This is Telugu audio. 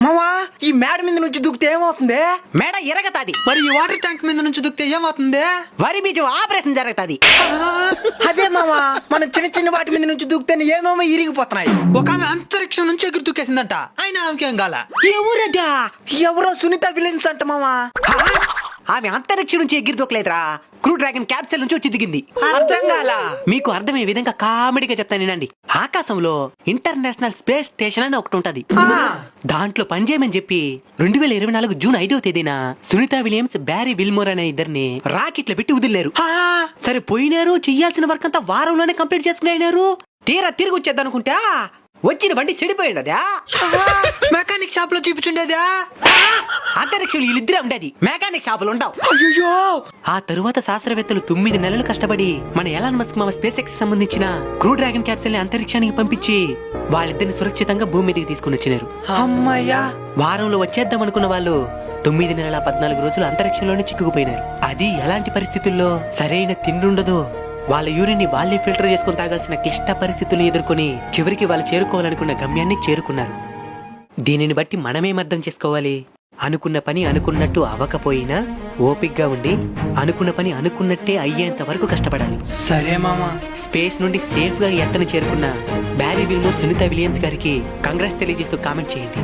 మావా ఈ మేడ మీద నుంచి దూకితే ఏమవుతుంది? మేడ ఎరగతాది. మరి ఈ వాటర్ ట్యాంక్ మీద నుంచి దూకితే ఏమవుతుంది? వరి బీజం ఆపరేషన్ జరుగుతాది. అదే మావా, మనం చిన్న చిన్న వాటి మీద నుంచి దూకితే ఏమేమో ఇరిగిపోతున్నాయి. ఒక ఆమె అంతరిక్షం నుంచి ఎగురు దూకేసిందంట, అయినా ఆమెకేం కాల. ఎవరదా? ఎవరో సునీత విలియమ్స్ అంట మావా. ఆమె అంతరిక్షం నుంచి ఎగిరి దూకలేదురా, క్రూ డ్రాగన్ క్యాప్సూల్ నుంచి వచ్చి దిగింది. అర్థం కాల. మీకు అర్థమయ్యే విధంగా కామెడీగా చెప్తాను వినండి. ఆకాశంలో ఇంటర్నేషనల్ స్పేస్ స్టేషన్ అని ఒకటి ఉంటది. దాంట్లో పనిచేయమని చెప్పి 2024 జూన్ 5వ తేదీన సునీత విలియమ్స్, బ్యారీ విల్మోర్ అనే ఇద్దరిని రాకెట్లు పెట్టి వదిలేరు. సరే పోయినారు, చెయ్యాల్సిన వర్క్ అంతా వారంలోనే కంప్లీట్ చేసుకున్నారు. తీరా తిరిగి వచ్చేద్దనుకుంటా వచ్చిన బండి చెడిపోయింది. అదా మెకానిక్ షాప్ లో చూపించుండేదా? అంతరిక్షంలో వీళ్ళిద్దరే ఉండేది, మెకానిక్ షాపులు ఉండవు. అయ్యో, ఆ తరువాత శాస్త్రవేత్తలు 9 నెలలు కష్టపడి మన ఎలాన్ మస్క్ మామ స్పేస్ ఎక్స్ సంబంధించిన క్రూ డ్రాగన్ క్యాప్సూల్ ని అంతరిక్షానికి పంపించి వాళ్ళిద్దరిని సురక్షితంగా భూమి మీదకి తీసుకుని వచ్చినారు. అమ్మయ్యా. వారంలో వచ్చేద్దాం అనుకున్న వాళ్ళు 9 నెలల 14 రోజులు అంతరిక్షంలోనే చిక్కుకుపోయినారు. అది ఎలాంటి పరిస్థితుల్లో సరైన తిండి ఉండదు, వాళ్ళ యూరిన్ ని వాళ్ళే ఫిల్టర్ చేసుకుని తాగాల్సిన క్లిష్ట పరిస్థితులను ఎదుర్కొని చివరికి వాళ్ళు చేరుకోవాలనుకున్న గమ్యాన్ని చేరుకున్నారు. దీనిని బట్టి మనమేం అర్థం చేసుకోవాలి? అనుకున్న పని అనుకున్నట్టు అవ్వకపోయినా ఓపిగ్గా ఉండి అనుకున్న పని అనుకున్నట్టే అయ్యేంత వరకు కష్టపడాలి. సరే మామా. స్పేస్ నుండి సేఫ్ గా ఎత్తను చేరుకున్న బ్యారీ విల్మోర్, సునీత విలియమ్స్ గారికి కంగ్రాట్స్ తెలియజేస్తూ కామెంట్ చేయండి.